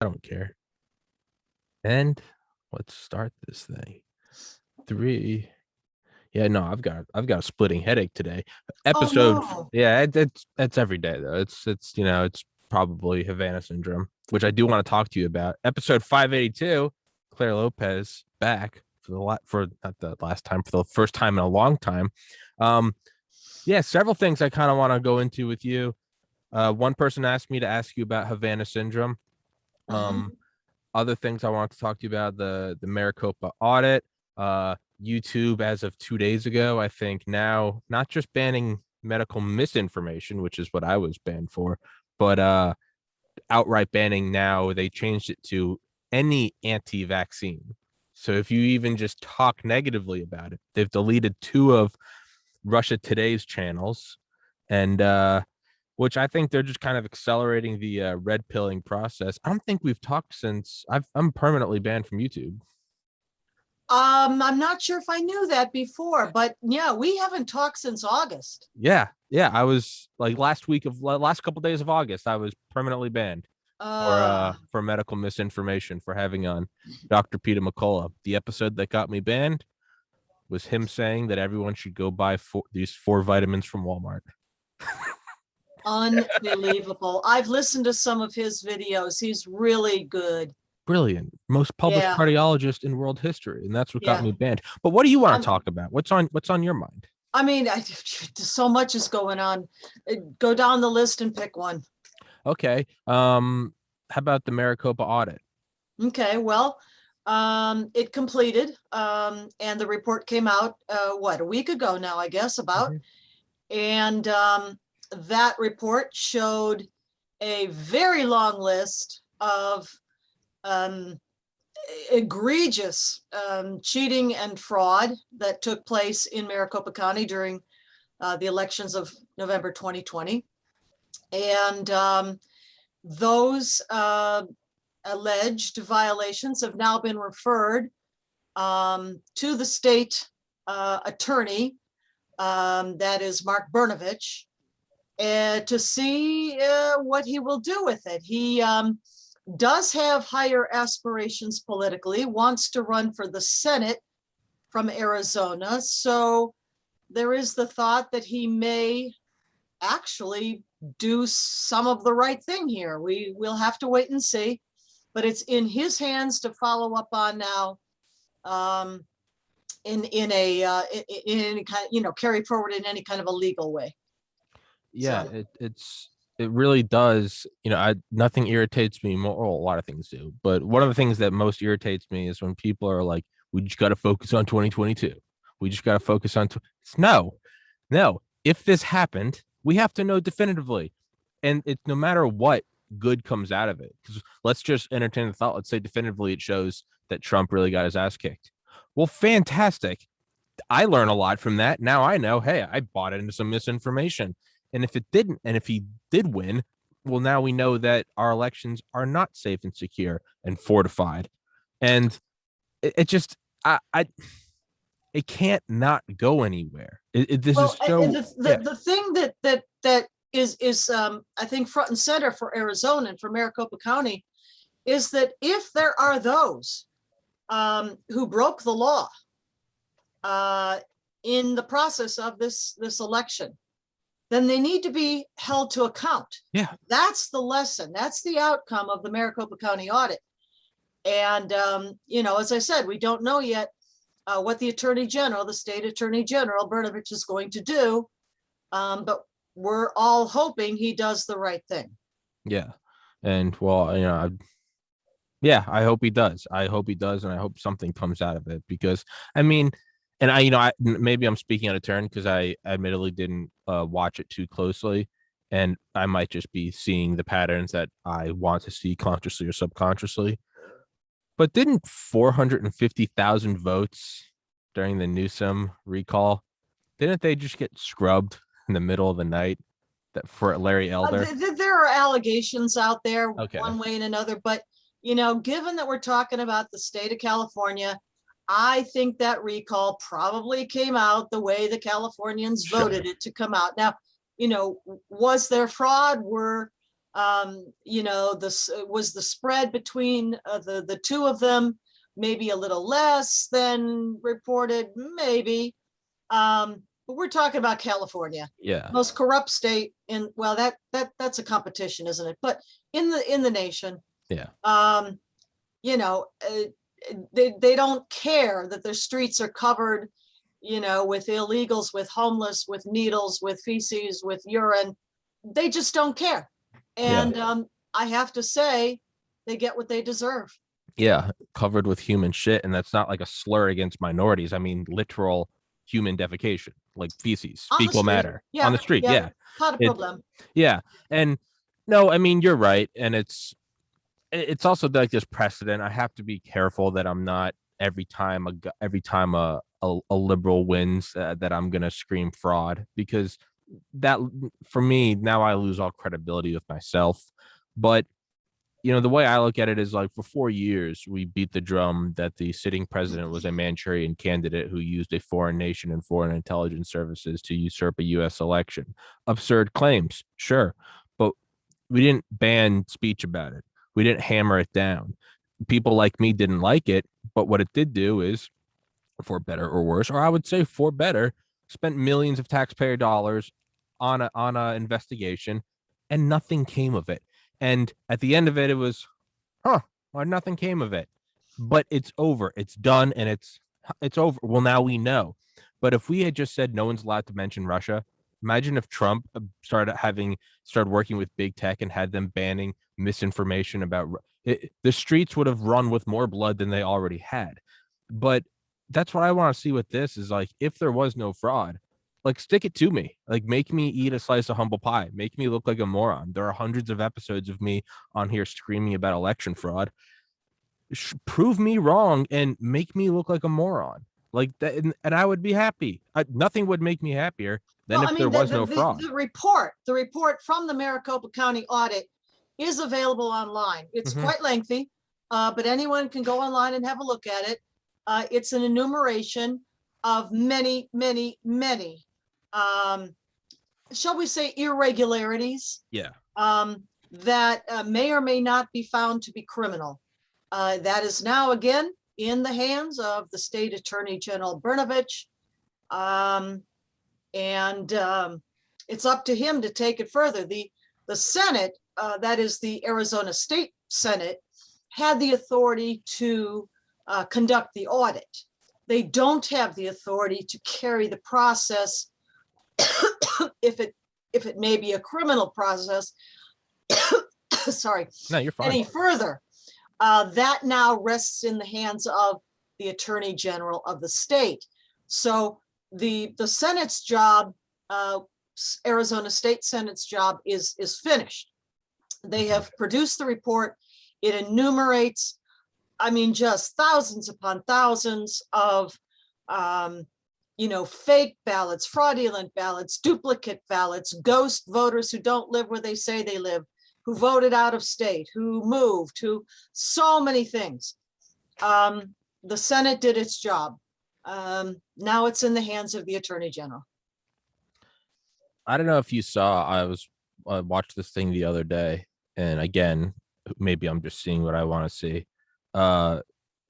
don't care. And let's start this thing. 3. Yeah, no, I've got a splitting headache today. Oh Episode, no. yeah, it's every day though. It's probably Havana syndrome, which I do want to talk to you about. Episode 582, Clare Lopez back for for not the last time, for the first time in a long time. Um, yeah, several things I kind of want to go into with you. One person asked me to ask you about Havana syndrome. Mhm. Um, Other things I want to talk to you about, the Maricopa audit, YouTube as of 2 days ago, I think now not just banning medical misinformation, which is what I was banned for, but outright banning. Now they changed it to any anti-vaccine. So if you even just talk negatively about it, they've deleted 2 of Russia Today's channels, and which I think they're just kind of accelerating the red pilling process. I don't think we've talked since I'm permanently banned from YouTube. I'm not sure if I knew that before, but yeah, we haven't talked since August. Yeah. I was like last couple days of August, I was permanently banned Uh, for medical misinformation for having on Dr. Peter McCullough. The episode that got me banned was him saying that everyone should go buy these 4 vitamins from Walmart. Unbelievable. I've listened to some of his videos. He's really good. Brilliant, most published Yeah, cardiologist in world history, and that's what got yeah. me banned. But what do you want to Um, talk about? What's on your mind? I mean, so much is going on. Go down the list and pick one. Okay. How about the Maricopa audit? Okay, well, it completed, and the report came out, what, a week ago now, I guess, about. Mm-hmm. And that report showed a very long list of um, egregious cheating and fraud that took place in Maricopa County during the elections of November 2020. And those alleged violations have now been referred to the state attorney, that is Mark Brnovich, to see what he will do with it. He does have higher aspirations politically, wants to run for the Senate from Arizona. So there is the thought that he may actually do some of the right thing here. We will have to wait and see, but it's in his hands to follow up on now, in any kind, carry forward in any kind of a legal way. Yeah, So it really does. Nothing irritates me more. Well, a lot of things do, but one of the things that most irritates me is when people are like, "We just got to focus on 2022. We just got to focus on." No, no. If this happened, we have to know definitively, and it's no matter what good comes out of it. Because let's just entertain the thought. Let's say definitively it shows that Trump really got his ass kicked. Well, fantastic. I learn a lot from that. Now I know, hey, I bought into some misinformation. And if it didn't, and if he did win, well, now we know that our elections are not safe and secure and fortified. And it just, I, it can't not go anywhere. This is well, so, yeah, the thing that is I think front and center for Arizona and for Maricopa County is that if there are those who broke the law uh, in the process of this election, then they need to be held to account. yeah, That's the lesson. That's the outcome of the Maricopa County audit. And as I said, we don't know yet what the Attorney General, the State Attorney General, Brnovich, is going to do, but we're all hoping he does the right thing. yeah. And well, yeah, I hope he does. I hope he does, and I hope something comes out of it because I mean, and maybe I'm speaking out of turn because I admittedly didn't watch it too closely, and I might just be seeing the patterns that I want to see consciously or subconsciously. But didn't 450,000 votes during the Newsom recall? Didn't they just get scrubbed in the middle of the night that for Larry Elder? There are allegations out there Okay, one way and another, but given that we're talking about the state of California, I think that recall probably came out the way the Californians sure. voted it to come out. Now, was there fraud? Were This was the spread between the two of them, maybe a little less than reported, maybe. But we're talking about California, Yeah. most corrupt state in, well, that's a competition, isn't it? But in the nation, Yeah. you know, they don't care that their streets are covered, with illegals, with homeless, with needles, with feces, with urine. They just don't care. And I have to say, they get what they deserve. Yeah. Covered with human shit. And that's not like a slur against minorities. I mean, literal human defecation, like feces, On the fecal street. matter on Yeah, the street. yeah, Yeah. not a It, problem. yeah. And no, I mean, you're right. And it's also like this precedent. I have to be careful that I'm not every time a liberal wins that I'm gonna scream fraud, because that, for me, now I lose all credibility with myself. But the way I look at it is like, for 4 years we beat the drum that the sitting president was a Manchurian candidate who used a foreign nation and foreign intelligence services to usurp a U.S. election. Absurd claims, sure, but we didn't ban speech about it. We didn't hammer it down. People like me didn't like it, but what it did do is, for better or worse, or I would say for better, spent millions of taxpayer dollars on a investigation, and nothing came of it. And at the end of it, it was, well, nothing came of it. But it's over. It's done, and it's over. Well, now we know. But if we had just said no one's allowed to mention Russia, imagine if Trump started working with big tech and had them banning misinformation about it. The streets would have run with more blood than they already had. But that's what I want to see with this, is like, if there was no fraud, like, stick it to me, like, make me eat a slice of humble pie, make me look like a moron. There are hundreds of episodes of me on here screaming about election fraud. Prove me wrong and make me look like a moron, like that, and I would be happy. Nothing would make me happier than Well, I if there mean, the, was the, no the, fraud. the report from the Maricopa County audit is available online. It's quite lengthy, but anyone can go online and have a look at it. It's an enumeration of many, many, many, shall we say, irregularities Yeah. that may or may not be found to be criminal. That is now again in the hands of the state attorney general Brnovich. It's up to him to take it further. The Senate, that is the Arizona State Senate, had the authority to conduct the audit. They don't have the authority to carry the process if it may be a criminal process. Sorry. No, you're fine. Any further. That now rests in the hands of the Attorney General of the state. So the Senate's job, Arizona State Senate's job is finished. They have produced the report. It enumerates, I mean, just thousands upon thousands of, fake ballots, fraudulent ballots, duplicate ballots, ghost voters who don't live where they say they live, who voted out of state, who moved, who so many things. The Senate did its job. Now it's in the hands of the Attorney General. I don't know if you saw, I watched this thing the other day, and again, maybe I'm just seeing what I want to see.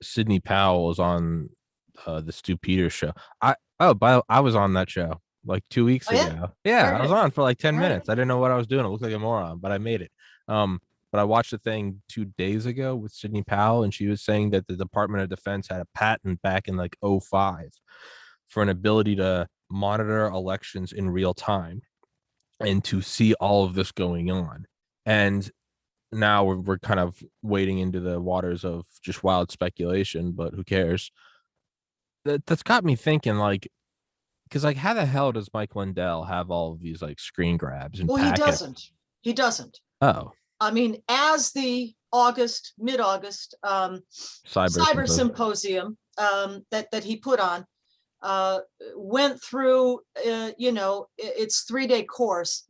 Sidney Powell was on the Stu Peters show. I was on that show like 2 weeks ago. Yeah, I was on for like 10 minutes. I didn't know what I was doing. I looked like a moron, but I made it. But I watched the thing 2 days ago with Sidney Powell, and she was saying that the Department of Defense had a patent back in like 2005 for an ability to monitor elections in real time and to see all of this going on. And now we're kind of wading into the waters of just wild speculation, but who cares? That's got me thinking, like, because like, how the hell does Mike Lindell have all of these like screen grabs and Well, he doesn't. Oh, I mean, as the mid-August cyber symposium that he put on went through, its 3-day course.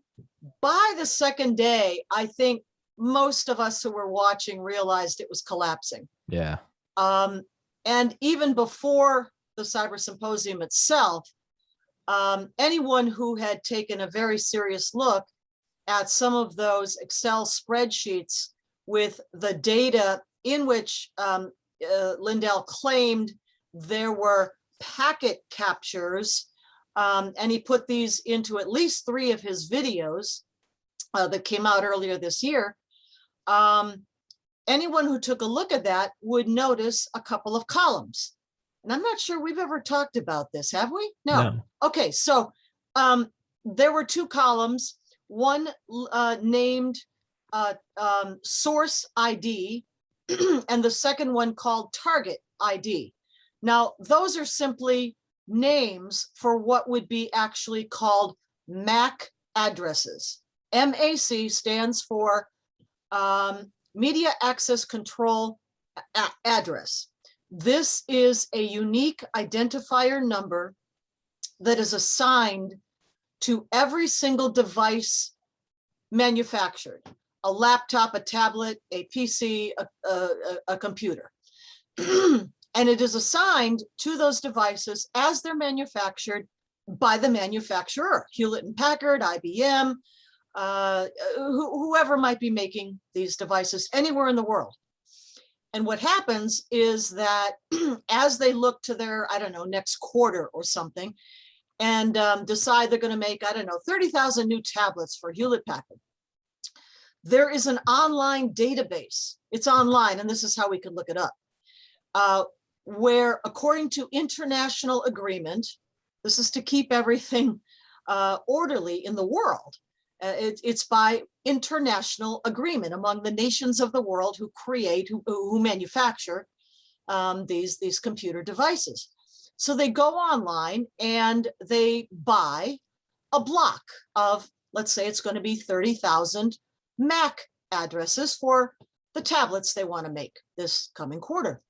By the second day, I think most of us who were watching realized it was collapsing. Yeah. And even before the cyber symposium itself, anyone who had taken a very serious look at some of those Excel spreadsheets with the data in which Lindell claimed there were packet captures, and he put these into at least 3 of his videos that came out earlier this year. Anyone who took a look at that would notice a couple of columns. And I'm not sure we've ever talked about this, have we? No. Okay, so there were 2 columns, one named source ID, and the second one called target ID. Now, those are simply names for what would be actually called MAC addresses. MAC stands for Media Access Control Address. This is a unique identifier number that is assigned to every single device manufactured: a laptop, a tablet, a PC, a computer. And it is assigned to those devices as they're manufactured by the manufacturer, Hewlett and Packard, IBM, whoever might be making these devices anywhere in the world. And what happens is that as they look to their, I don't know, next quarter or something, and decide they're going to make, I don't know, 30,000 new tablets for Hewlett Packard, there is an online database. It's online, and this is how we could look it up, where according to international agreement, this is to keep everything orderly in the world. It's by international agreement among the nations of the world who create, who manufacture these computer devices. So they go online and they buy a block of, let's say it's going to be 30,000 MAC addresses for the tablets they want to make this coming quarter.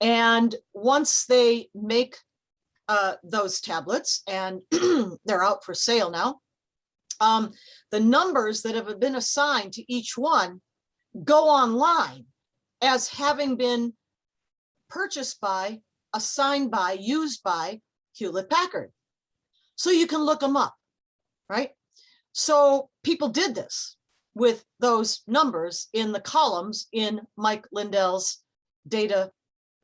And once they make those tablets, and they're out for sale now, the numbers that have been assigned to each one go online as having been purchased by, assigned by, used by Hewlett Packard. So you can look them up, right? So people did this with those numbers in the columns in Mike Lindell's data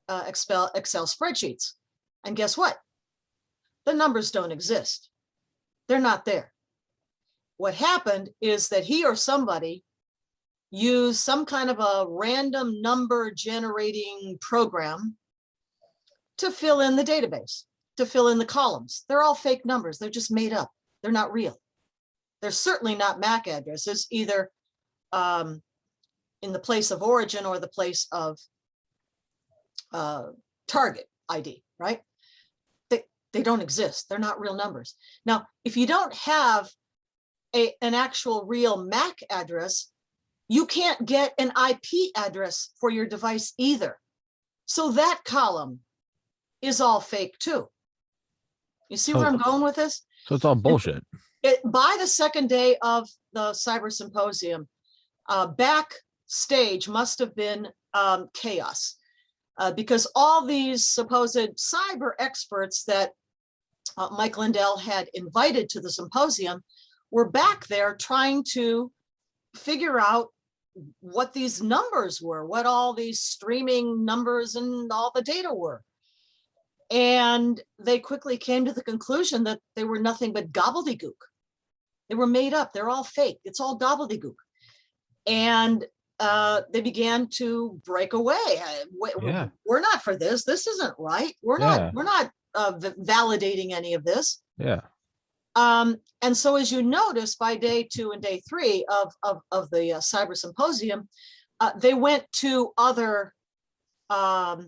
Excel spreadsheets. And guess what? The numbers don't exist. They're not there. What happened is that he or somebody used some kind of a random number generating program to fill in the database, to fill in the columns. They're all fake numbers. They're just made up. They're not real. They're certainly not MAC addresses, either in the place of origin or the place of target ID, right? They don't exist. They're not real numbers. Now, if you don't have an actual real MAC address, you can't get an IP address for your device either. So that column is all fake too. You see where I'm going with this? So it's all bullshit. By the second day of the cyber symposium, backstage must have been chaos, because all these supposed cyber experts that Mike Lindell had invited to the symposium were back there trying to figure out what these numbers were, what all these streaming numbers and all the data were. And they quickly came to the conclusion that they were nothing but gobbledygook. They were made up. They're all fake. It's all gobbledygook. And they began to break away. Yeah. We're not for this. This isn't right. We're not validating any of this. Yeah. And so, as you notice, by day 2 and day 3 of the cyber symposium, they went to other, I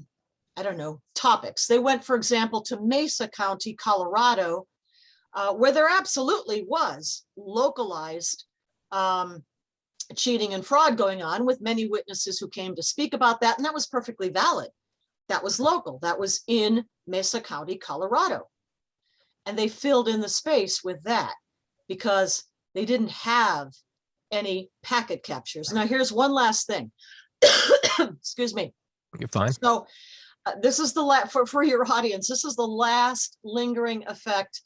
don't know, topics. They went, for example, to Mesa County, Colorado, where there absolutely was localized cheating and fraud going on, with many witnesses who came to speak about that. And that was perfectly valid. That was local. That was in Mesa County, Colorado. And they filled in the space with that because they didn't have any packet captures. Now, here's one last thing. Excuse me. You're fine. So this is the for your audience, this is the last lingering effect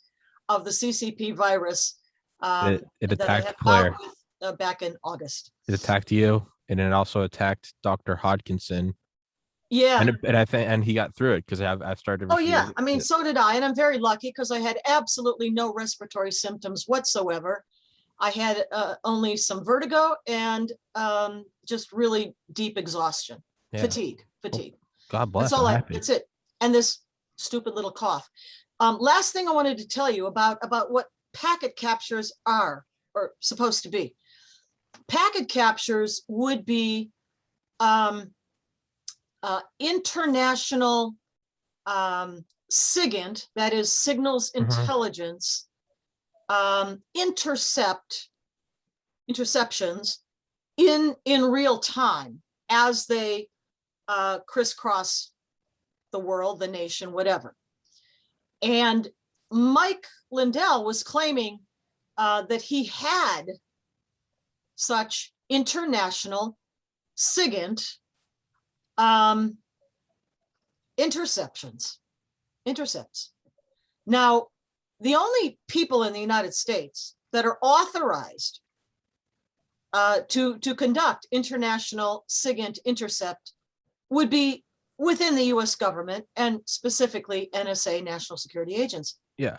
of the CCP virus It that I attacked had a bout Claire. with back in August. It attacked you, and it also attacked Dr. Hodkinson. Yeah. And I think he got through it because I've started Oh, yeah. receiving I mean, it. so did I. And I'm very lucky because I had absolutely no respiratory symptoms whatsoever. I had only some vertigo and just really deep exhaustion, Yeah. fatigue. Well, God bless. That's I'm all happy. that's it. And this stupid little cough. Last thing I wanted to tell you about what packet captures are or supposed to be. Packet captures would be international SIGINT, that is signals intelligence, interceptions in real time as they crisscross the world, the nation, whatever. And Mike Lindell was claiming that he had such international SIGINT intercepts. Now, the only people in the United States that are authorized to conduct international SIGINT intercept would be within the US government and specifically NSA, National Security Agency. Yeah.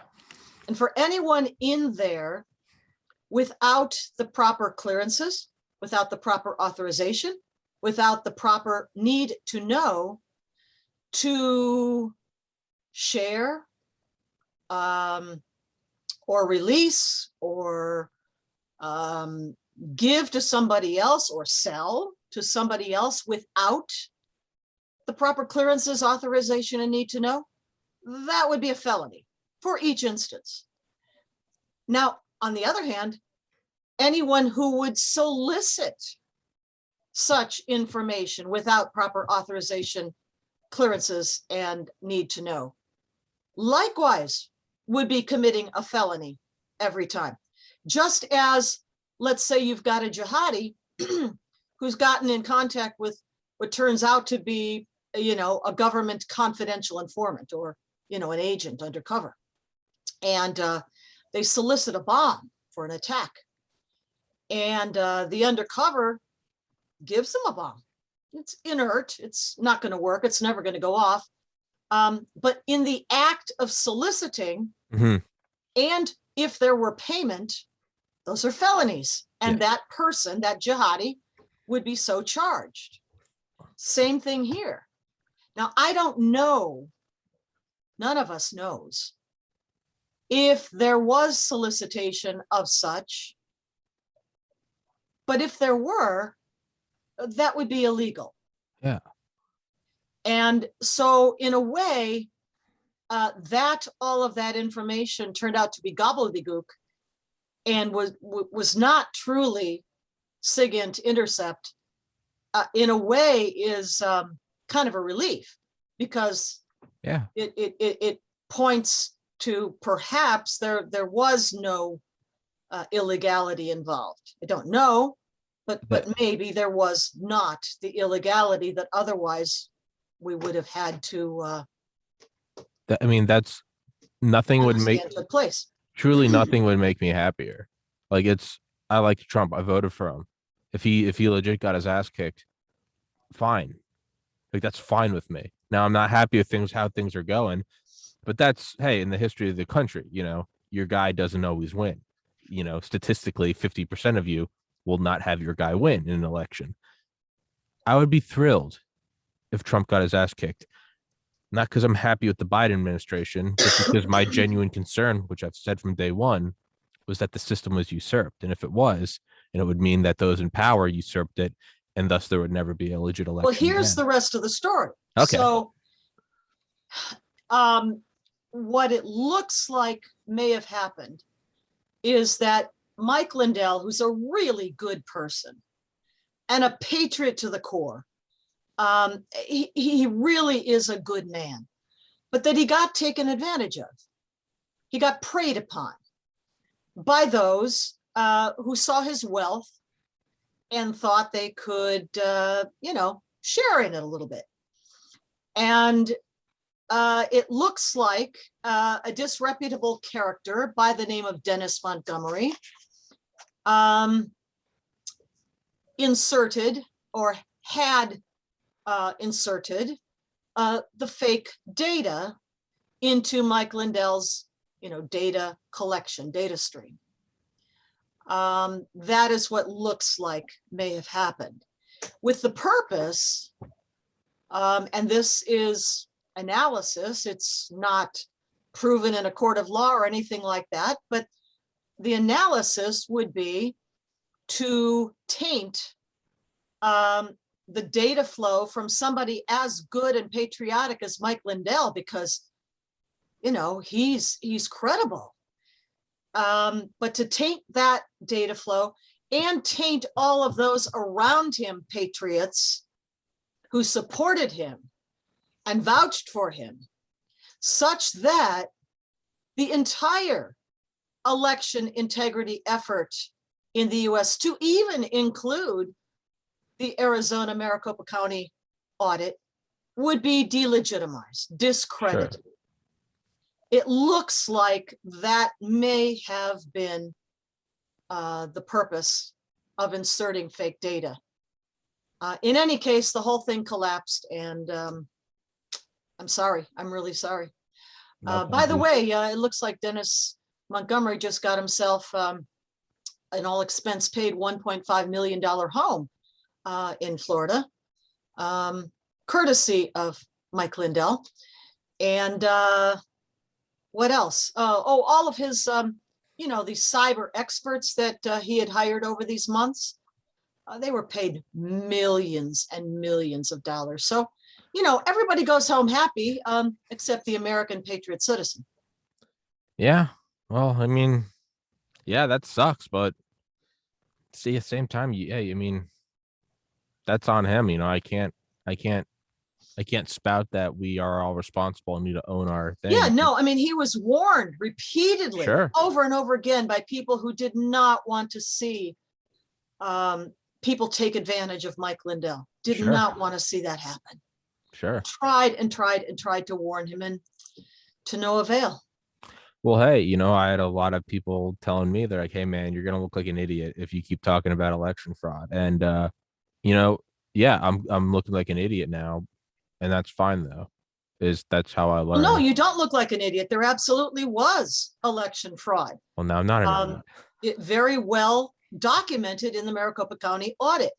And for anyone in there without the proper clearances, without the proper authorization, without the proper need to know to share or release or give to somebody else or sell to somebody else without the proper clearances, authorization, and need to know, that would be a felony for each instance. Now, on the other hand, anyone who would solicit such information without proper authorization, clearances, and need to know, likewise would be committing a felony every time. Just as, let's say you've got a jihadi who's gotten in contact with what turns out to be, a government confidential informant or, an agent undercover. And they solicit a bomb for an attack. And the undercover gives them a bomb. It's inert. It's not going to work. It's never going to go off. But in the act of soliciting, and if there were payment, those are felonies. And that person, that jihadi, would be so charged. Same thing here. Now, I don't know, none of us knows, if there was solicitation of such, but if there were, that would be illegal. Yeah. And so in a way, that all of that information turned out to be gobbledygook and was not truly SIGINT intercept, in a way is kind of a relief, because it points to perhaps there was no illegality involved. I don't know, but maybe there was not the illegality that otherwise we would have had to. I mean, that's nothing would make took place. Truly nothing would make me happier. Like I like Trump. I voted for him. If he legit got his ass kicked, fine. Like that's fine with me. Now I'm not happy with how things are going, but that's, hey, in the history of the country, your guy doesn't always win. Statistically, 50% of you will not have your guy win in an election. I would be thrilled if Trump got his ass kicked. Not because I'm happy with the Biden administration, but because my genuine concern, which I've said from day one, was that the system was usurped. And if it was, and it would mean that those in power usurped it, and thus there would never be a legit election. Well, here's the rest of the story. Okay. So what it looks like may have happened is that Mike Lindell, who's a really good person and a patriot to the core, he really is a good man, but that he got taken advantage of. He got preyed upon by those who saw his wealth and thought they could, share in it a little bit. And it looks like a disreputable character by the name of Dennis Montgomery inserted or had inserted the fake data into Mike Lindell's, data collection, data stream. That is what looks like may have happened with the purpose, and this is analysis, it's not proven in a court of law or anything like that, but the analysis would be to taint the data flow from somebody as good and patriotic as Mike Lindell, because he's credible, but to taint that data flow and taint all of those around him, patriots who supported him and vouched for him, such that the entire election integrity effort in the US, to even include the Arizona Maricopa County audit, would be delegitimized, discredited. Sure. It looks like that may have been the purpose of inserting fake data. In any case, the whole thing collapsed, and I'm sorry. I'm really sorry. By the way, it looks like Dennis Montgomery just got himself an all expense paid $1.5 million home in Florida, courtesy of Mike Lindell. And what else? All of his, these cyber experts that he had hired over these months, they were paid millions and millions of dollars. So, everybody goes home happy, except the American patriot citizen. Yeah. Well, I mean, yeah, that sucks, but see, at the same time, that's on him. I can't spout that we are all responsible and need to own our thing. Yeah, no, I mean, he was warned repeatedly, Sure, over and over again, by people who did not want to see people take advantage of Mike Lindell, did Sure. not want to see that happen. Sure. Tried and tried and tried to warn him, and to no avail. Well, hey, I had a lot of people telling me, they're like, hey man, you're gonna look like an idiot if you keep talking about election fraud. And yeah, I'm looking like an idiot now, and that's fine though. That's how I Well, learned. no, you don't look like an idiot. There absolutely was election fraud. Well, now I'm not an idiot. It very well documented in the Maricopa County audit.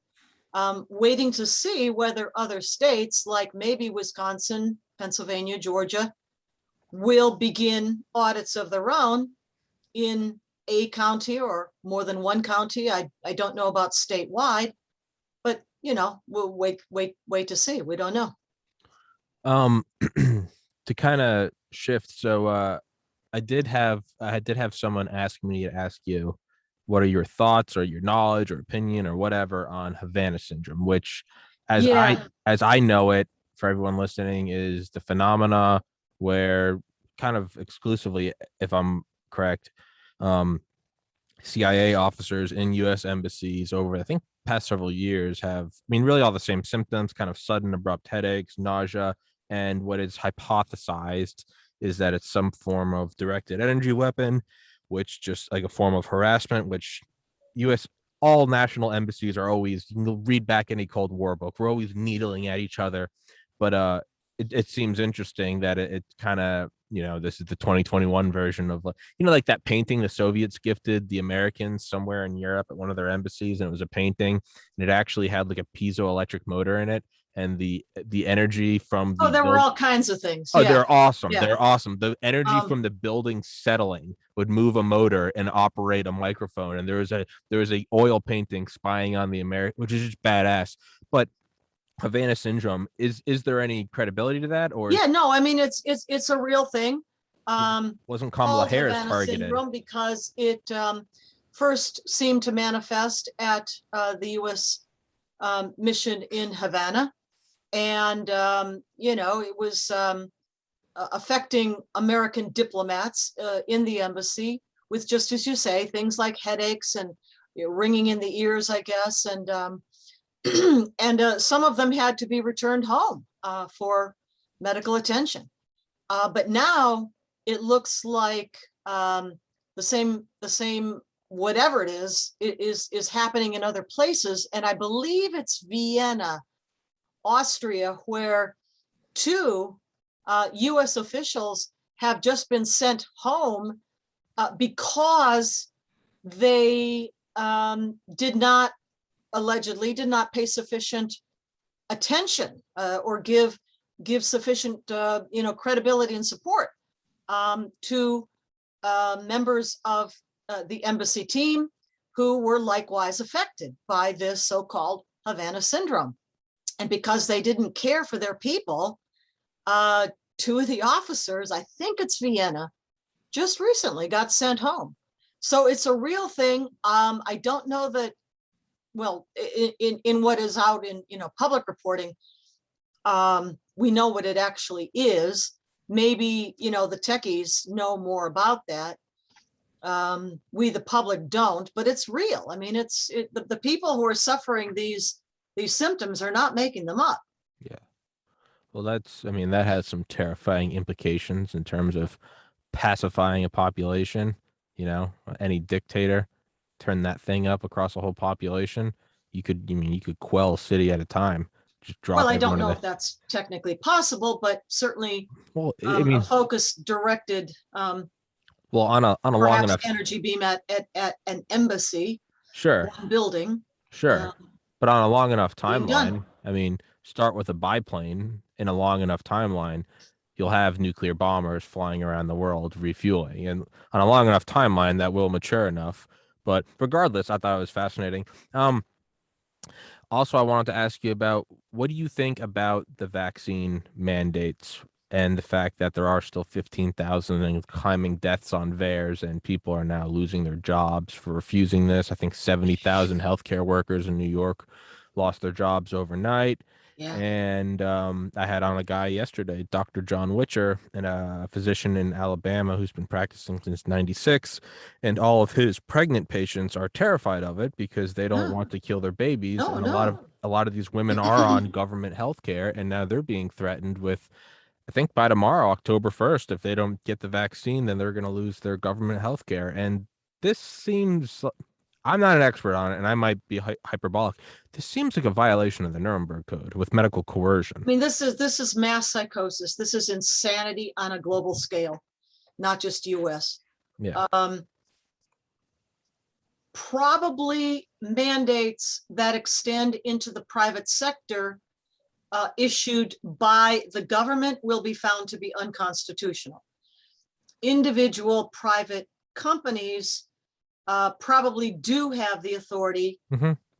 Waiting to see whether other states, like maybe Wisconsin, Pennsylvania, Georgia, will begin audits of their own in a county or more than one county. I don't know about statewide, but we'll wait to see. We don't know. To kind of shift, so I did have someone ask me to ask you, what are your thoughts or your knowledge or opinion or whatever on Havana syndrome, which as I know it, for everyone listening, is the phenomena where, kind of exclusively, if I'm correct, CIA officers in US embassies over, I think, past several years have, really all the same symptoms, kind of sudden abrupt headaches, nausea, and what is hypothesized is that it's some form of directed energy weapon, which just like a form of harassment, which all national embassies are always, read back any Cold War book, we're always needling at each other. But it seems interesting that it kind of, this is the 2021 version of, like that painting the Soviets gifted the Americans somewhere in Europe at one of their embassies, and it was a painting, and it actually had like a piezoelectric motor in it, and the energy from there were all kinds of things. Oh, yeah. They're awesome. Yeah. They're awesome. The energy from the building settling would move a motor and operate a microphone. And there was a oil painting spying on the American, which is just badass. But Havana syndrome, is there any credibility to that? Or no, it's a real thing. Wasn't Kamala Harris Havana targeted? Syndrome because it first seemed to manifest at the U.S. Mission in Havana. And, it was affecting American diplomats in the embassy with, just as you say, things like headaches and ringing in the ears, I guess. And and some of them had to be returned home for medical attention. But now it looks like the same whatever it is happening in other places. And I believe it's Vienna, Austria, where two US officials have just been sent home because they allegedly did not pay sufficient attention or give sufficient credibility and support to members of the embassy team who were likewise affected by this so-called Havana syndrome. And because they didn't care for their people, two of the officers, I think it's Vienna, just recently got sent home. So it's a real thing. I don't know that, well, in what is out in public reporting, we know what it actually is. Maybe the techies know more about that. We the public don't, but it's real. I mean, the people who are suffering these symptoms are not making them up. Yeah. Well, that has some terrifying implications in terms of pacifying a population. Any dictator, turn that thing up across a whole population. You could quell a city at a time. Just drop Well, I don't everyone know if that's technically possible, but certainly a focus directed on a long perhaps enough energy beam at an embassy, sure one building. Sure. But on a long enough timeline, start with a biplane. In a long enough timeline, you'll have nuclear bombers flying around the world refueling. And on a long enough timeline, that will mature enough. But regardless, I thought it was fascinating. Also, I wanted to ask you about, what do you think about the vaccine mandates and the fact that there are still 15,000 and climbing deaths on VAERS, and people are now losing their jobs for refusing this? I think 70,000 healthcare workers in New York lost their jobs overnight. Yeah. And I had on a guy yesterday, Dr. John Witcher, and a physician in Alabama who's been practicing since '96, and all of his pregnant patients are terrified of it because they don't want to kill their babies. No, and no. a lot of these women are on government health care, and now they're being threatened with, I think by tomorrow, October 1st, if they don't get the vaccine, then they're going to lose their government health care. And this seems, I'm not an expert on it, and I might be hyperbolic. This seems like a violation of the Nuremberg Code with medical coercion. I mean, this is mass psychosis. This is insanity on a global scale, not just US. Yeah. Probably mandates that extend into the private sector issued by the government will be found to be unconstitutional. Individual private companies probably do have the authority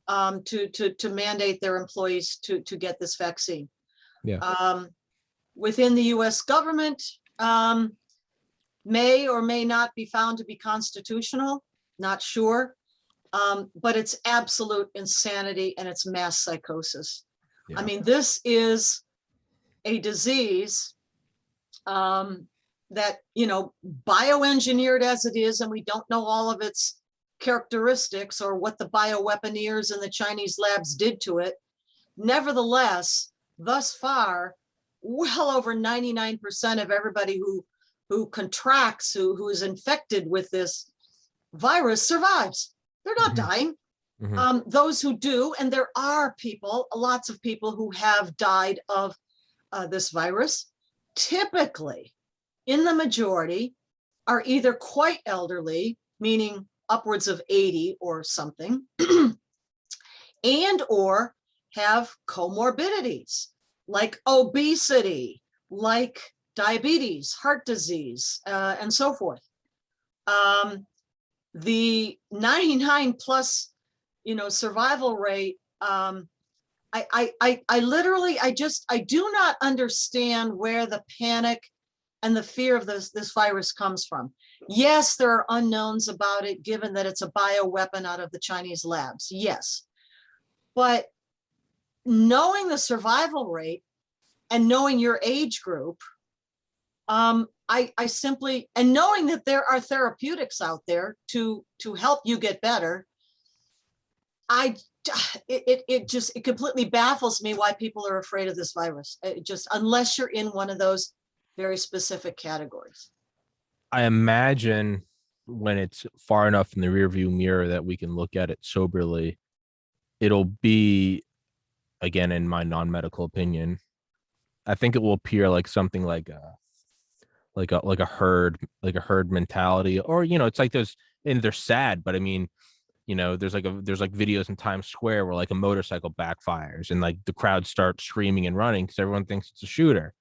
to mandate their employees to get this vaccine. Yeah. Within the US government, may or may not be found to be constitutional, not sure. But it's absolute insanity and it's mass psychosis. Yeah. I mean, this is a disease that, bioengineered as it is, and we don't know all of its characteristics or what the bioweaponeers in the Chinese labs did to it. Nevertheless, thus far, well over 99% of everybody who contracts, who is infected with this virus survives. They're not dying. Those who do, and there are people, lots of people who have died of this virus, typically in the majority are either quite elderly, meaning upwards of 80 or something, and or have comorbidities like obesity, like diabetes, heart disease, and so forth. The 99 plus, survival rate, I do not understand where the panic and the fear of this virus comes from. Yes, there are unknowns about it, given that it's a bioweapon out of the Chinese labs. Yes, but knowing the survival rate and knowing your age group, I simply, and knowing that there are therapeutics out there to help you get better, it completely baffles me why people are afraid of this virus. It just, unless you're in one of those very specific categories. I imagine when it's far enough in the rearview mirror that we can look at it soberly, it'll be, again, in my non-medical opinion, I think it will appear like something like a herd mentality, or it's like those, and they're sad, but I mean, there's like videos in Times Square where like a motorcycle backfires and like the crowd starts screaming and running because everyone thinks it's a shooter,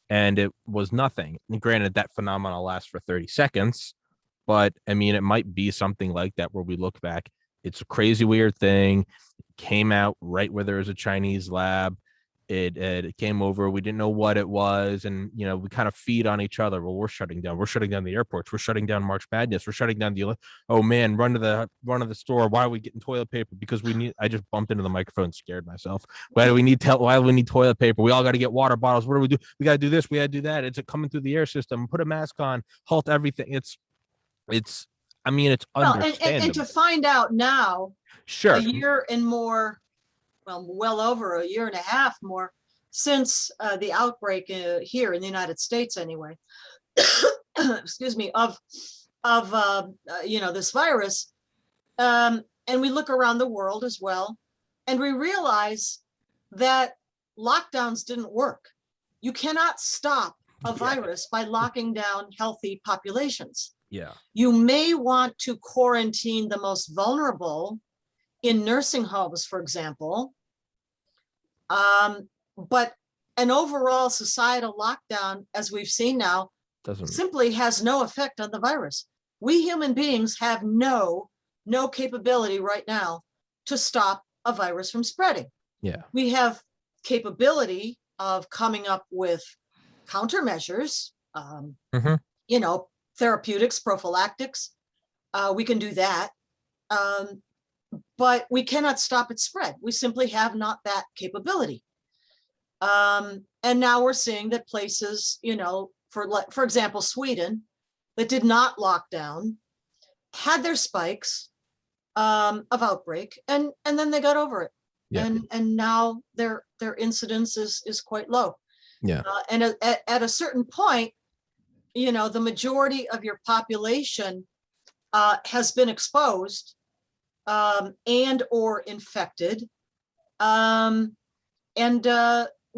and it was nothing. And granted, that phenomenon lasts for 30 seconds, but I mean, it might be something like that where we look back. It's a crazy, weird thing. It came out right where there was a Chinese lab. It came over. We didn't know what it was, and we kind of feed on each other. Well, we're shutting down. We're shutting down the airports. We're shutting down March Madness. We're shutting down the. Oh man, run to the store. Why are we getting toilet paper? Because we need. I just bumped into the microphone, scared myself. Why do we need toilet paper? We all got to get water bottles. What do we do? We got to do this. We got to do that. It's coming through the air system. Put a mask on. Halt everything. It's. I mean, it's Well, understandable. and to find out now, Sure. a year and more, well over a year and a half more since the outbreak here in the United States, anyway, excuse me, of this virus, and we look around the world as well, and we realize that lockdowns didn't work. You cannot stop a virus by locking down healthy populations. Yeah. You may want to quarantine the most vulnerable in nursing homes, for example, but an overall societal lockdown, as we've seen now, simply has no effect on the virus. We human beings have no capability right now to stop a virus from spreading. Yeah. We have capability of coming up with countermeasures, therapeutics, prophylactics. We can do that. But we cannot stop its spread. We simply have not that capability. And now we're seeing that places, for example, Sweden, that did not lock down, had their spikes of outbreak, and then they got over it. Yeah. And now their incidence is quite low. Yeah. And at a certain point, the majority of your population has been exposed and or infected. We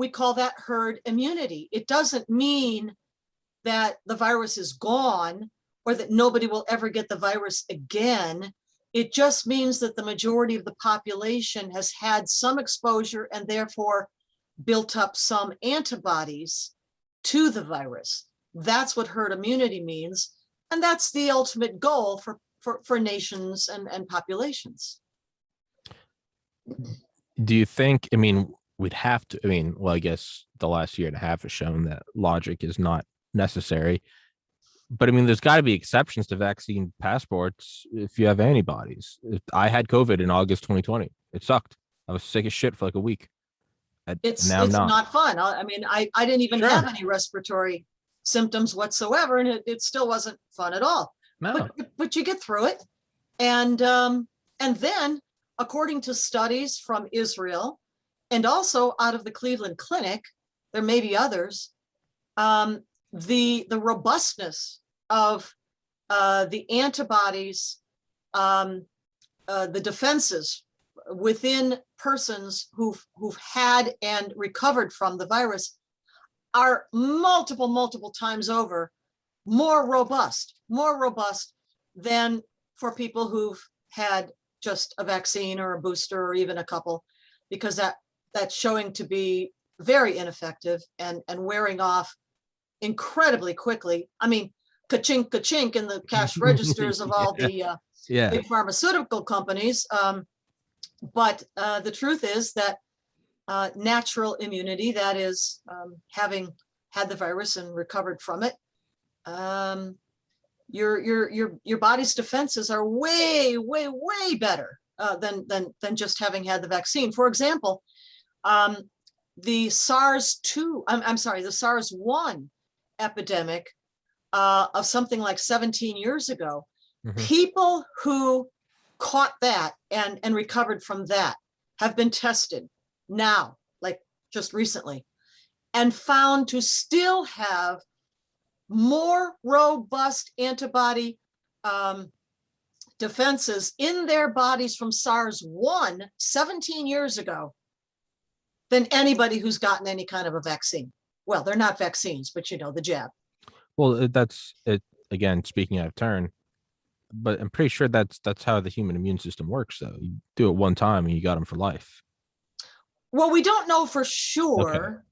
call that herd immunity. It doesn't mean that the virus is gone or that nobody will ever get the virus again. It just means that the majority of the population has had some exposure and therefore built up some antibodies to the virus. That's what herd immunity means. And that's the ultimate goal for nations and populations. Do you think, we'd have to, I guess the last year and a half has shown that logic is not necessary, but there's got to be exceptions to vaccine passports if you have antibodies. I had COVID in August 2020. It sucked. I was sick as shit for like a week. It's not fun. I didn't even have any respiratory symptoms whatsoever, and it still wasn't fun at all. No. But you get through it. And then, according to studies from Israel and also out of the Cleveland Clinic, there may be others, the robustness of the antibodies, the defenses within persons who've had and recovered from the virus are multiple times over more robust than for people who've had just a vaccine or a booster or even a couple, because that's showing to be very ineffective and wearing off incredibly quickly. Ka-chink, ka-chink in the cash registers of all the big pharmaceutical companies. But the truth is that natural immunity, that is having had the virus and recovered from it, your body's defenses are way better than just having had the vaccine. For example, the SARS-1 epidemic of something like 17 years ago, people who caught that and recovered from that have been tested now, like just recently, and found to still have more robust antibody defenses in their bodies from SARS-1 17 years ago than anybody who's gotten any kind of a vaccine. Well, they're not vaccines, but the jab. Well, that's it. Again, speaking out of turn, but I'm pretty sure that's how the human immune system works. Though you do it one time and you got them for life. Well, we don't know for sure.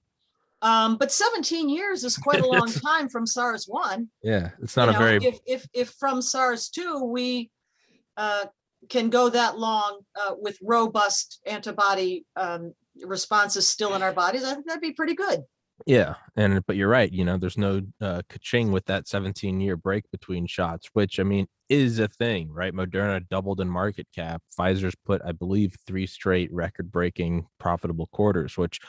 Okay. But 17 years is quite a long time from SARS-1. Yeah, it's not a very. If from SARS-2 we can go that long with robust antibody responses still in our bodies, I think that'd be pretty good. Yeah, but you're right. There's no ka-ching with that 17-year break between shots, which I mean is a thing, right? Moderna doubled in market cap. Pfizer's put, I believe, 3 straight record-breaking profitable quarters, which,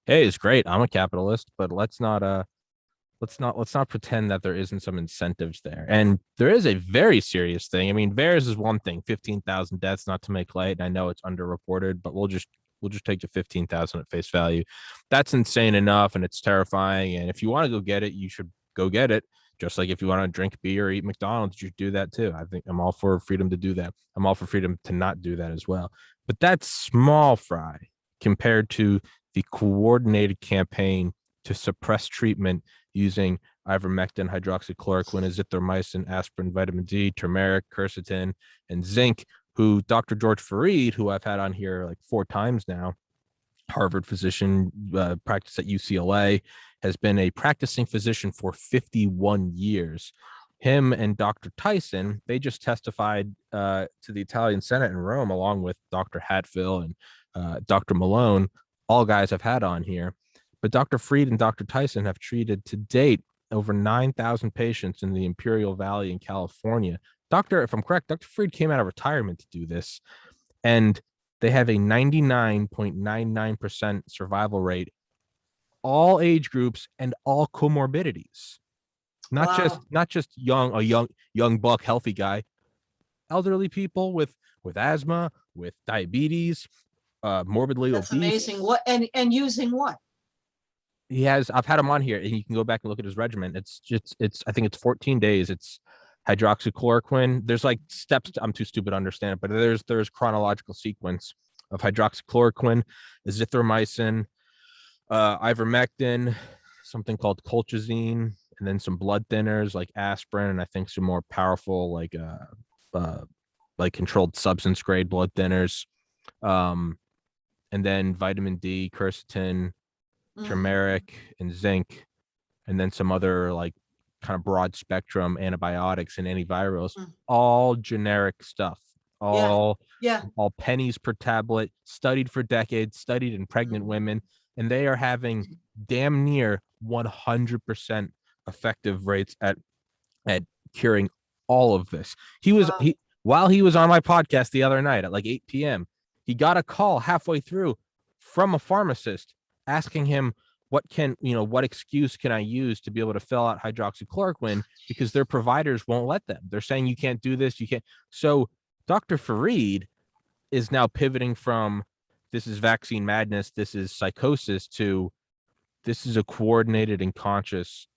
hey, is great. I'm a capitalist, but let's not pretend that there isn't some incentives there. And there is a very serious thing. I mean, VAERS is one thing, 15,000 deaths, not to make light. And I know it's underreported, but we'll just take the 15,000 at face value. That's insane enough, and it's terrifying. And if you want to go get it, you should go get it. Just like if you want to drink beer or eat McDonald's, you should do that too. I think I'm all for freedom to do that. I'm all for freedom to not do that as well. But that's small fry compared to the coordinated campaign to suppress treatment using ivermectin, hydroxychloroquine, azithromycin, aspirin, vitamin D, turmeric, quercetin, and zinc, who Dr. George Fareed, who I've had on here like 4 times now, Harvard physician, practiced at UCLA, has been a practicing physician for 51 years. Him and Dr. Tyson, they just testified to the Italian Senate in Rome, along with Dr. Hatfield and Dr. Malone, all guys I've had on here. But Dr. Fareed and Dr. Tyson have treated to date over 9,000 patients in the Imperial Valley in California. If I'm correct, Dr. Fareed came out of retirement to do this, and they have a 99.99% survival rate, all age groups and all comorbidities. Not just young buck healthy guy, elderly people with asthma, with diabetes, morbidly obese. That's amazing. What and using what? I've had him on here, and you can go back and look at his regimen. It's I think it's 14 days. It's hydroxychloroquine. There's like steps. I'm too stupid to understand it, but there's chronological sequence of hydroxychloroquine, azithromycin, ivermectin, something called colchicine, and then some blood thinners like aspirin, and I think some more powerful like controlled substance grade blood thinners, and then vitamin D, quercetin, turmeric, and zinc, and then some other like kind of broad spectrum antibiotics and antivirals, all generic stuff, all pennies per tablet, studied for decades, studied in pregnant women, and they are having damn near 100% effective rates at curing all of this. While he was on my podcast the other night at like 8 p.m., he got a call halfway through from a pharmacist asking him, what excuse can I use to be able to fill out hydroxychloroquine, because their providers won't let them. They're saying you can't do this, you can't. So Dr. Fareed is now pivoting from this is vaccine madness, this is psychosis, to this is a coordinated and conscious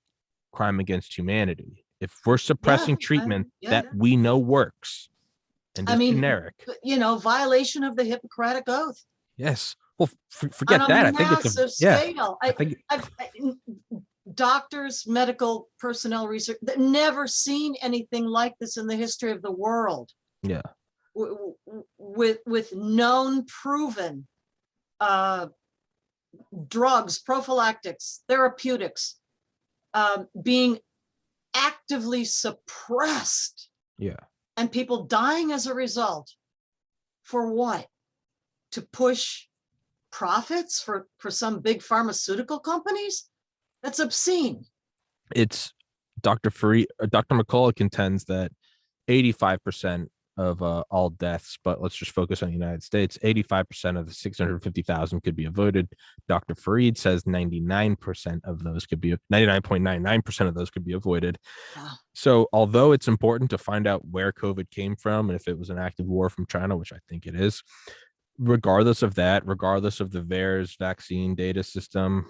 crime against humanity. If we're suppressing treatment that we know works, and generic, violation of the Hippocratic Oath. Yes. Well, forget that. I think it's a scale. I've doctors, medical personnel, research that never seen anything like this in the history of the world. Yeah. With known, proven drugs, prophylactics, therapeutics being actively suppressed. Yeah. And people dying as a result. For what? To push profits for some big pharmaceutical companies? That's obscene. It's Dr. McCullough contends that 85% of all deaths, but let's just focus on the United States, 85% of the 650,000 could be avoided. Dr. Fareed says 99% of those could be 99.99% of those could be avoided. Wow. So although it's important to find out where COVID came from and if it was an active war from China, which I think it is, regardless of that, regardless of the VAERS vaccine data system,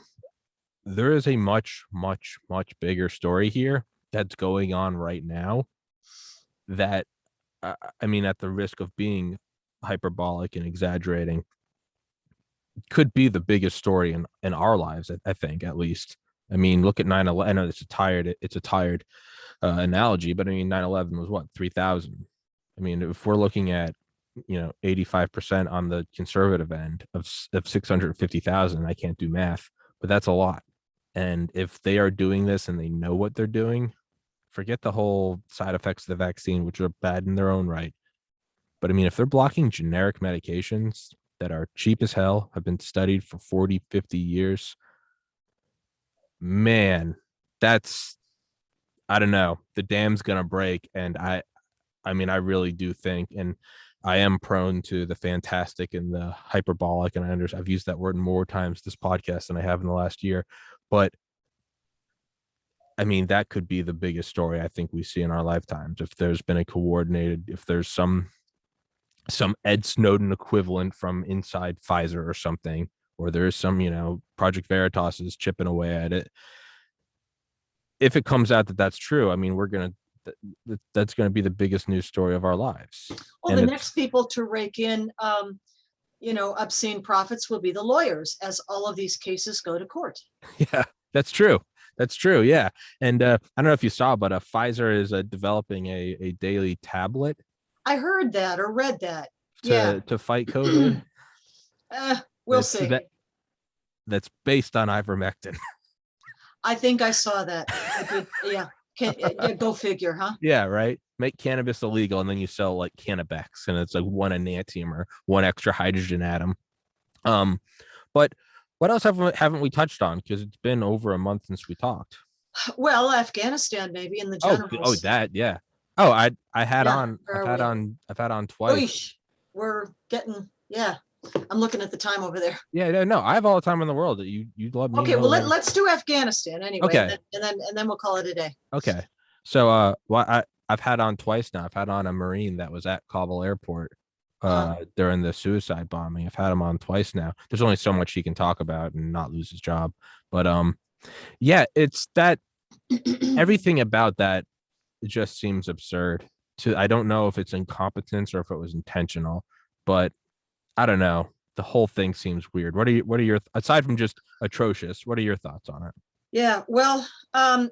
there is a much, much, much bigger story here. that's going on right now that, I mean, at the risk of being hyperbolic and exaggerating, could be the biggest story in our lives, I think, at least. I mean, look at 9/11. I know it's a tired analogy, but I mean, 9/11 was what, 3,000. I mean, if we're looking at 85% on the conservative end of 650,000, I can't do math, but that's a lot. And if they are doing this and they know what they're doing, forget the whole side effects of the vaccine, which are bad in their own right. But I mean, if they're blocking generic medications that are cheap as hell, have been studied for 40, 50 years, man, that's, I don't know, the dam's gonna break. And I mean, I really do think, and I am prone to the fantastic and the hyperbolic, and I've used that word more times this podcast than I have in the last year. But I mean, that could be the biggest story I think we see in our lifetimes. If there's been a coordinated, if there's some Ed Snowden equivalent from inside Pfizer or something, or there's some, Project Veritas is chipping away at it. If it comes out that that's true, I mean, that's going to be the biggest news story of our lives. Well, and the next people to rake in, obscene profits will be the lawyers, as all of these cases go to court. Yeah, that's true. That's true. Yeah. And I don't know if you saw, but Pfizer is developing a daily tablet. I heard that or read that. To fight COVID. We'll see. That's based on ivermectin. I think I saw that. I did, yeah. Go figure, huh? Yeah, right. Make cannabis illegal, and then you sell like Cannabex, and it's like one enantiomer or one extra hydrogen atom. But what else haven't we touched on? Because it's been over a month since we talked. Well, Afghanistan, maybe, in the generals. Oh, that, yeah. Oh, I've had on twice. Oish, we're getting, yeah. I'm looking at the time over there. Yeah, no, I have all the time in the world. You let me. Okay, well, let's do Afghanistan anyway. Okay, and then we'll call it a day. Okay, so I've had on twice now. I've had on a Marine that was at Kabul airport during the suicide bombing. I've had him on twice now. There's only so much he can talk about and not lose his job. But yeah, it's that everything about that just seems absurd. I don't know if it's incompetence or if it was intentional, but I don't know. The whole thing seems weird. What are your aside from just atrocious? What are your thoughts on it? Yeah, well, I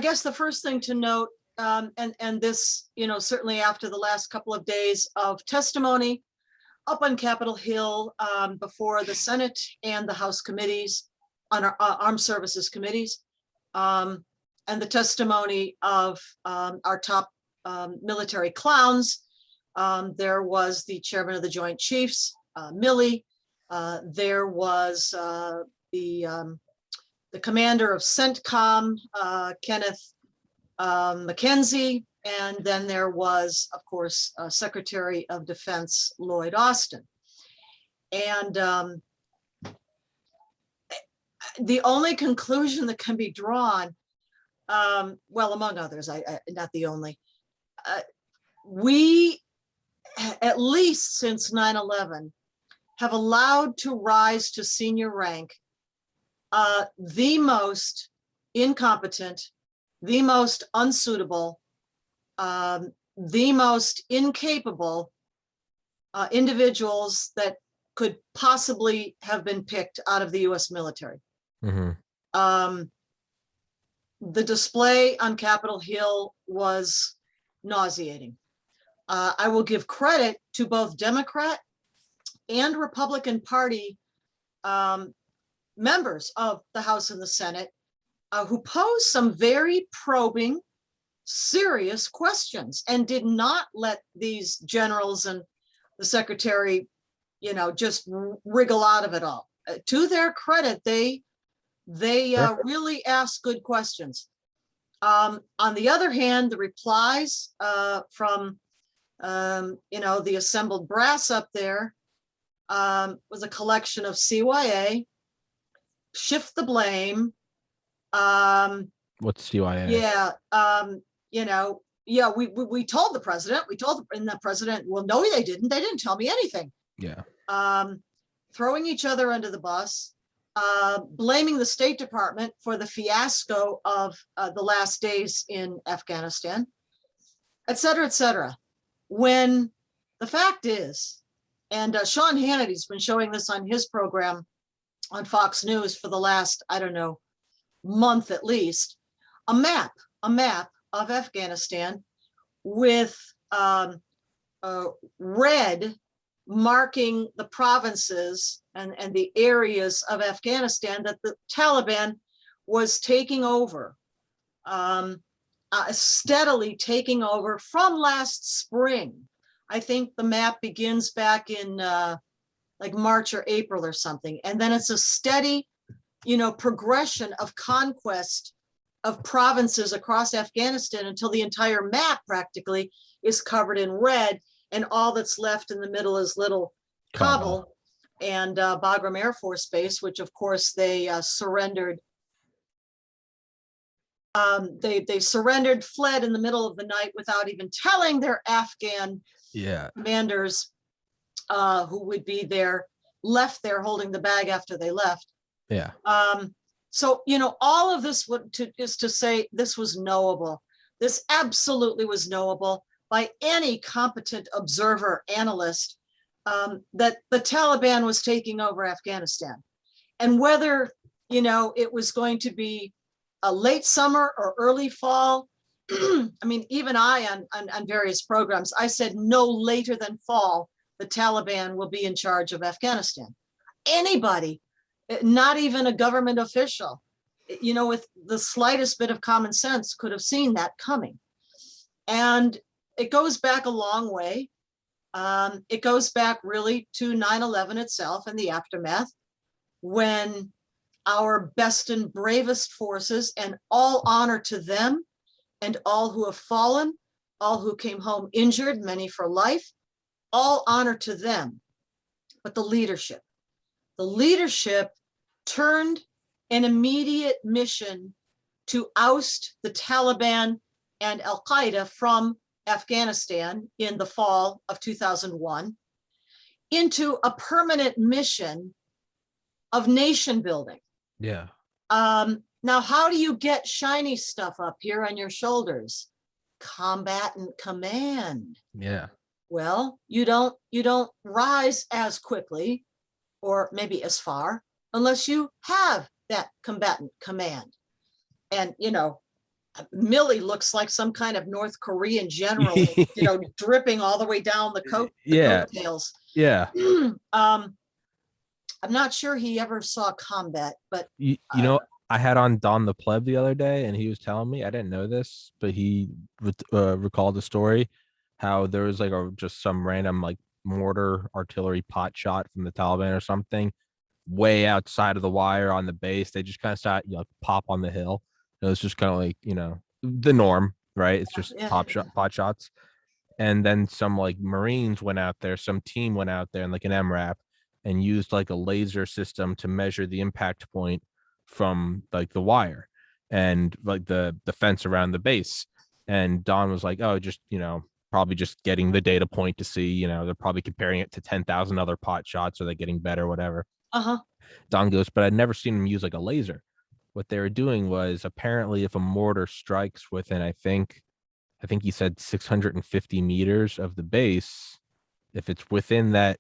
guess the first thing to note, and this, certainly after the last couple of days of testimony up on Capitol Hill before the Senate and the House committees, on our armed services committees, and the testimony of our top military clowns. There was the chairman of the Joint Chiefs, Milley. There was the commander of CENTCOM, Kenneth McKenzie, and then there was, of course, Secretary of Defense Lloyd Austin. And the only conclusion that can be drawn, well, among others, not the only, we, at least since 9/11, have allowed to rise to senior rank the most incompetent, the most unsuitable, the most incapable individuals that could possibly have been picked out of the US military. Mm-hmm. The display on Capitol Hill was nauseating. I will give credit to both Democrat and Republican Party members of the House and the Senate who posed some very probing, serious questions and did not let these generals and the secretary, just wriggle out of it all. To their credit, they really asked good questions. On the other hand, the replies from the assembled brass up there was a collection of CYA, shift the blame. What's CYA? Yeah, we told the president, and the president, well, no, they didn't tell me anything. Yeah. Throwing each other under the bus, blaming the State Department for the fiasco of the last days in Afghanistan, et cetera, when the fact is, and Sean Hannity's been showing this on his program on Fox News for the last, I don't know, month at least, a map of Afghanistan with red marking the provinces and the areas of Afghanistan that the Taliban was taking over, steadily taking over from last spring. I think the map begins back in like March or April or something. And then it's a steady, progression of conquest of provinces across Afghanistan until the entire map practically is covered in red. And all that's left in the middle is little Kabul and Bagram Air Force Base, which of course they surrendered. They surrendered, fled in the middle of the night without even telling their Afghan commanders who would be there, left there holding the bag after they left. Yeah. So, all of this is to say this was knowable. This absolutely was knowable by any competent observer, analyst, that the Taliban was taking over Afghanistan. And whether, it was going to be a late summer or early fall, I mean, even I, on various programs, I said no later than fall, the Taliban will be in charge of Afghanistan. Anybody, not even a government official, with the slightest bit of common sense could have seen that coming. And it goes back a long way. It goes back really to 9/11 itself and the aftermath, when our best and bravest forces, and all honor to them, and all who have fallen, all who came home injured, many for life, all honor to them. But the leadership turned an immediate mission to oust the Taliban and Al-Qaeda from Afghanistan in the fall of 2001 into a permanent mission of nation building. Yeah. Now, how do you get shiny stuff up here on your shoulders? Combatant command. Yeah. Well, you don't rise as quickly, or maybe as far, unless you have that combatant command. And Milley looks like some kind of North Korean general, dripping all the way down the coattails. Yeah. I'm not sure he ever saw combat, but I had on Don the Pleb the other day, and he was telling me, I didn't know this, but he recalled the story how there was like just some random like mortar artillery pot shot from the Taliban or something way outside of the wire on the base. They just kind of start pop on the hill. It was just kind of like the norm, right? It's just pot shots. And then some like Marines went out there, some team went out there and like an MRAP and used like a laser system to measure the impact point from like the wire and like the fence around the base. And Don was like, oh, just probably just getting the data point to see, they're probably comparing it to 10,000 other pot shots. Are they getting better, whatever? Don goes, but I'd never seen him use like a laser. What they were doing was, apparently if a mortar strikes within, I think he said 650 meters of the base, if it's within that,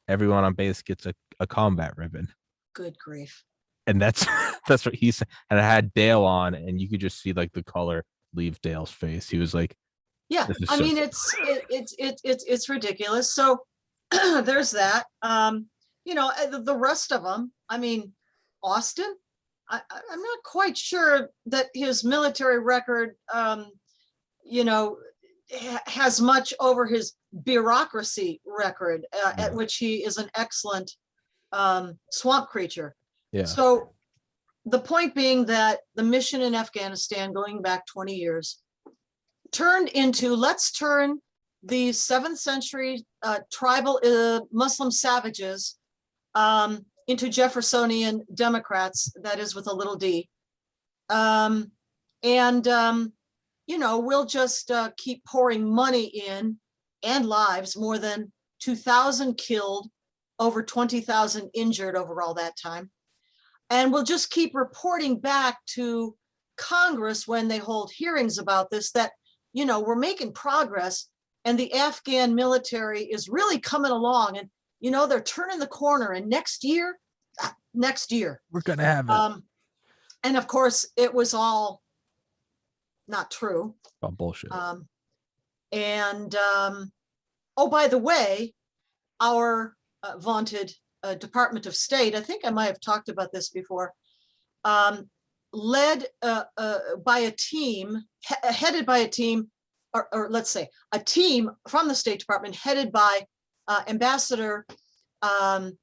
everyone on base gets a combat ribbon. Good grief. And that's what he said. And I had Dale on, and you could just see like the color leave Dale's face. He was like, yeah, I mean, it's ridiculous. So there's that. The rest of them, I mean, Austin, I'm not quite sure that his military record, has much over his bureaucracy record, at which he is an excellent swamp creature. Yeah. So the point being that the mission in Afghanistan, going back 20 years, turned into, let's turn these 7th century tribal Muslim savages into Jeffersonian Democrats, that is with a little d. We'll just keep pouring money in and lives, more than 2,000 killed, over 20,000 injured over all that time. And we'll just keep reporting back to Congress when they hold hearings about this, that, we're making progress and the Afghan military is really coming along, and, they're turning the corner, and next year, we're going to have it. And of course, it was all not true. Oh, bullshit. Oh, by the way, our vaunted Department of State, I think I might have talked about this before, led by a team, headed by a team, or let's say a team from the State Department headed by Ambassador Zalmay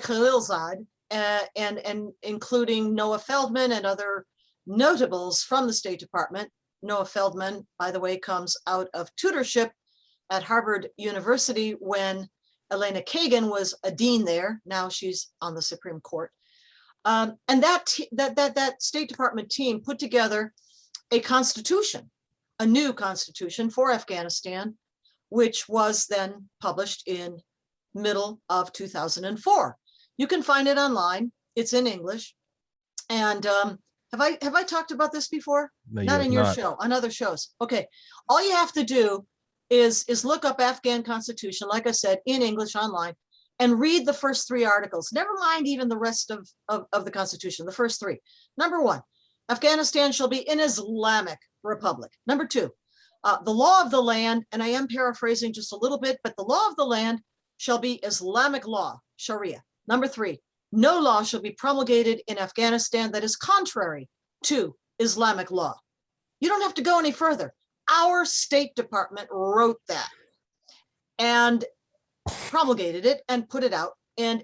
Khalilzad, and including Noah Feldman and other notables from the State Department. Noah Feldman, by the way, comes out of tutorship at Harvard University when Elena Kagan was a dean there. Now she's on the Supreme Court. And that State Department team put together a constitution, a new constitution for Afghanistan, which was then published in middle of 2004. You can find it online. It's in English. And have I talked about this before? No, Not in your show, on other shows. Okay. All you have to do is look up Afghan Constitution, like I said, in English online, and read the first 3 articles. Never mind even the rest of the Constitution, the first 3. Number 1, Afghanistan shall be an Islamic republic. Number 2, the law of the land, and I am paraphrasing just a little bit, but the law of the land shall be Islamic law, Sharia. Number 3, no law shall be promulgated in Afghanistan that is contrary to Islamic law. You don't have to go any further. Our State Department wrote that and promulgated it and put it out. And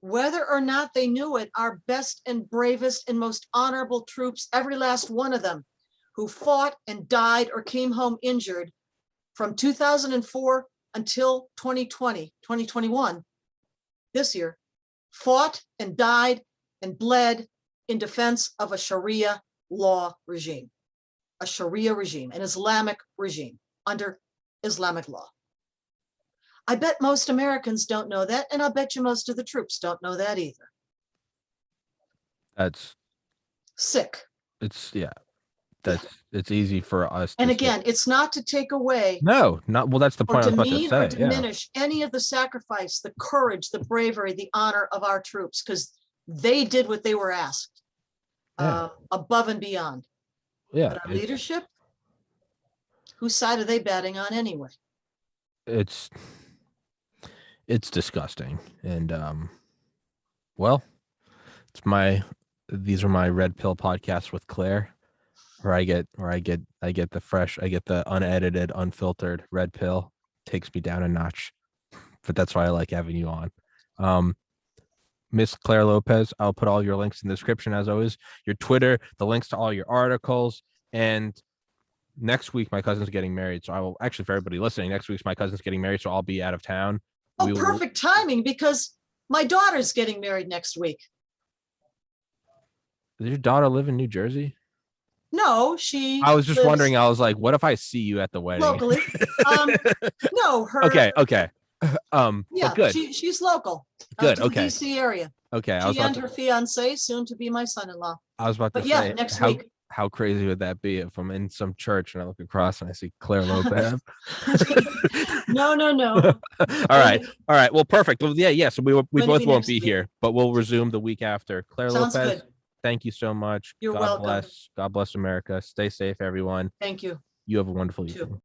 whether or not they knew it, our best and bravest and most honorable troops, every last one of them who fought and died or came home injured from 2004 until 2021, this year, fought and died and bled in defense of a Sharia law regime, a Sharia regime, an Islamic regime under Islamic law. I bet most Americans don't know that, and I'll bet you most of the troops don't know that either. That's sick. It's easy for us. And again, it's not to take away. No, not well. That's the point I was about to say. Or diminish any of the sacrifice, the courage, the bravery, the honor of our troops, because they did what they were asked, above and beyond. Yeah. But our leadership, whose side are they batting on anyway? It's disgusting, and well, these are my red pill podcasts with Claire. Where I get the unedited, unfiltered red pill. Takes me down a notch, but that's why I like having you on. Miss Clare Lopez, I'll put all your links in the description as always. Your Twitter, the links to all your articles, and next week my cousin's getting married, so I will actually, for everybody listening, next week's my cousin's getting married, so I'll be out of town. Oh, perfect timing, because my daughter's getting married next week. Does your daughter live in New Jersey? No, I was just wondering. I was like, what if I see you at the wedding? Locally. No, her. Okay. Yeah, good. She's local. Good. Okay. DC area. Okay. She and her fiance, soon to be my son-in-law. I was about to say, next week. How crazy would that be if I'm in some church and I look across and I see Clare Lopez? No. All right. Well, perfect. Well, yeah. So we both won't be here, but we'll resume the week after. Clare Sounds Lopez. Good. Thank you so much. You're welcome. God bless America. Stay safe, everyone. Thank you. You have a wonderful evening.